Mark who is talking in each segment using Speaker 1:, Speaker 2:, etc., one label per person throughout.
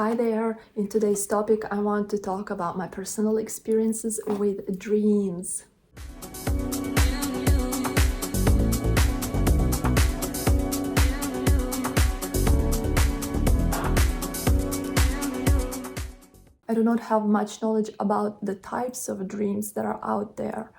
Speaker 1: Hi there! In today's topic, I want to talk about my personal experiences with dreams. I do not have much knowledge about the types of dreams that are out there,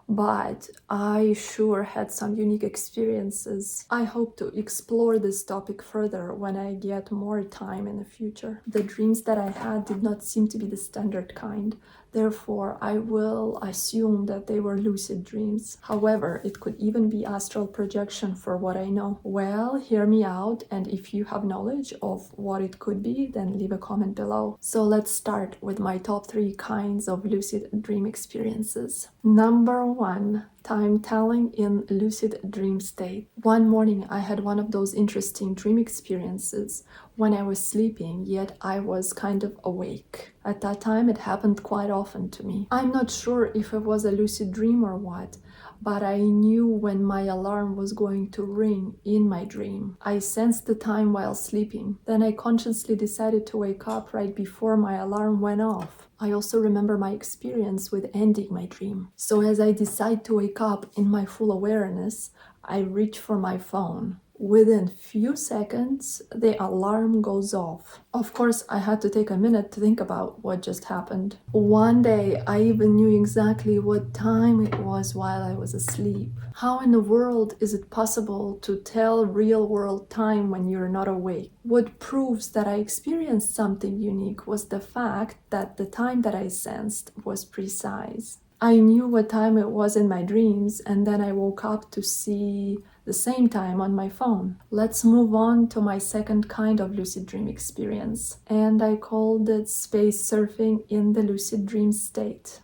Speaker 1: but I sure had some unique experiences. I hope to explore this topic further when I get more time in the future. The dreams that I had did not seem to be the standard kind. Therefore, I will assume that they were lucid dreams. However, it could even be astral projection for what I know. Well, hear me out, and if you have knowledge of what it could be, then leave a comment below. So let's start with my top 3 kinds of lucid dream experiences. Number 1. Time telling in lucid dream state. One morning I had one of those interesting dream experiences when I was sleeping, yet I was kind of awake. At that time it happened quite often to me. I'm not sure if it was a lucid dream or what, but I knew when my alarm was going to ring in my dream. I sensed the time while sleeping. Then I consciously decided to wake up right before my alarm went off. I also remember my experience with ending my dream. So as I decide to wake up in my full awareness, I reach for my phone. Within few seconds, the alarm goes off. Of course, I had to take a minute to think about what just happened. One day, I even knew exactly what time it was while I was asleep. How in the world is it possible to tell real-world time when you're not awake? What proves that I experienced something unique was the fact that the time that I sensed was precise. I knew what time it was in my dreams, and then I woke up to see the same time on my phone. Let's move on to my second kind of lucid dream experience, and I called it space surfing in the lucid dream state.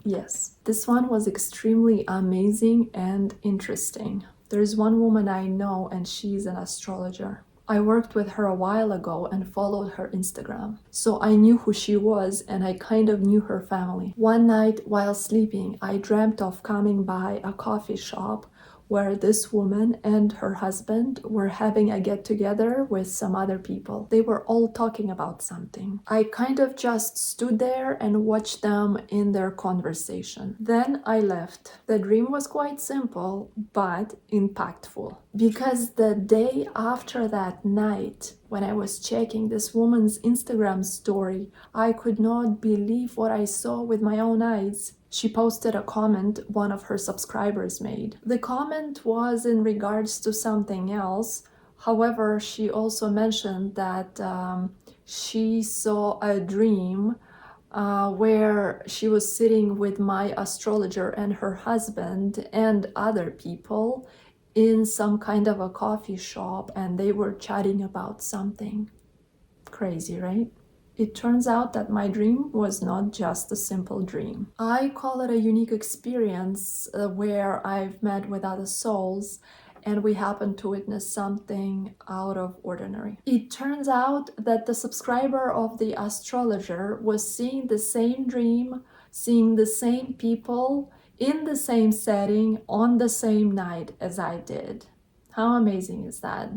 Speaker 1: Yes, this one was extremely amazing and interesting. There's one woman I know, and she's an astrologer. I worked with her a while ago and followed her Instagram. So I knew who she was and I kind of knew her family. One night while sleeping, I dreamt of coming by a coffee shop where this woman and her husband were having a get-together with some other people. They were all talking about something. I kind of just stood there and watched them in their conversation. Then I left. The dream was quite simple, but impactful. Because the day after that night, when I was checking this woman's Instagram story, I could not believe what I saw with my own eyes. She posted a comment one of her subscribers made. The comment was in regards to something else. However, she also mentioned that she saw a dream where she was sitting with my astrologer and her husband and other people in some kind of a coffee shop, and they were chatting about something. Crazy, right? It turns out that my dream was not just a simple dream. I call it a unique experience where I've met with other souls and we happened to witness something out of ordinary. It turns out that the subscriber of the astrologer was seeing the same dream, seeing the same people in the same setting on the same night as I did. How amazing is that?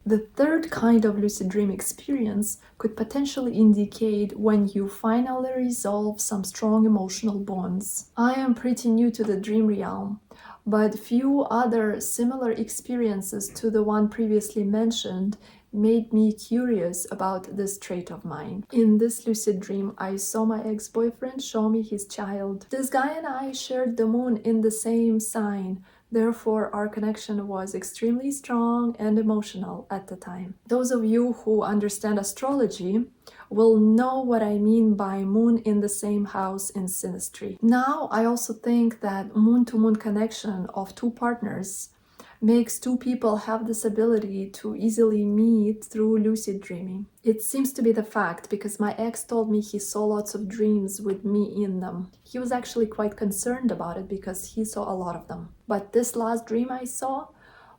Speaker 1: The third kind of lucid dream experience could potentially indicate when you finally resolve some strong emotional bonds. I am pretty new to the dream realm, but few other similar experiences to the one previously mentioned made me curious about this trait of mine. In this lucid dream, I saw my ex-boyfriend show me his child. This guy and I shared the moon in the same sign. Therefore, our connection was extremely strong and emotional at the time. Those of you who understand astrology will know what I mean by moon in the same house in synastry. Now, I also think that moon-to-moon connection of two partners makes two people have this ability to easily meet through lucid dreaming. It seems to be the fact because my ex told me he saw lots of dreams with me in them. He was actually quite concerned about it because he saw a lot of them. But this last dream I saw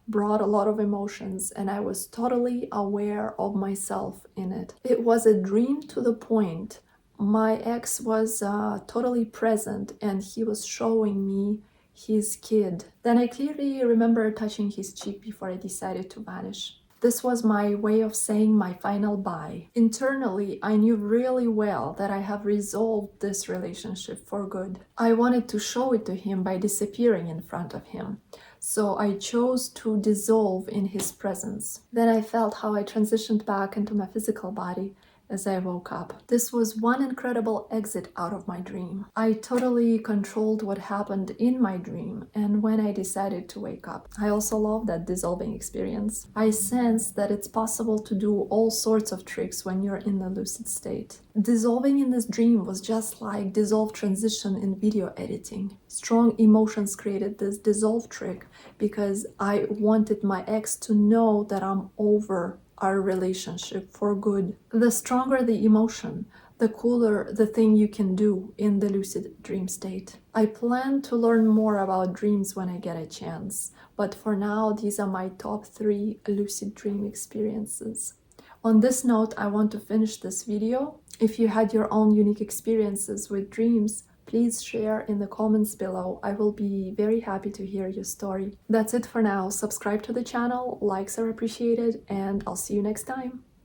Speaker 1: brought a lot of emotions and I was totally aware of myself in it. It was a dream to the point my ex was totally present and he was showing me his kid. Then I clearly remember touching his cheek before I decided to vanish. This was my way of saying my final bye. Internally, I knew really well that I have resolved this relationship for good. I wanted to show it to him by disappearing in front of him. So I chose to dissolve in his presence. Then I felt how I transitioned back into my physical body as I woke up. This was one incredible exit out of my dream. I totally controlled what happened in my dream and when I decided to wake up. I also love that dissolving experience. I sensed that it's possible to do all sorts of tricks when you're in the lucid state. Dissolving in this dream was just like dissolve transition in video editing. Strong emotions created this dissolve trick because I wanted my ex to know that I'm over our relationship for good. The stronger the emotion, the cooler the thing you can do in the lucid dream state. I plan to learn more about dreams when I get a chance, but for now, these are my top 3 lucid dream experiences. On this note, I want to finish this video. If you had your own unique experiences with dreams, please share in the comments below. I will be very happy to hear your story. That's it for now. Subscribe to the channel, likes are appreciated, and I'll see you next time.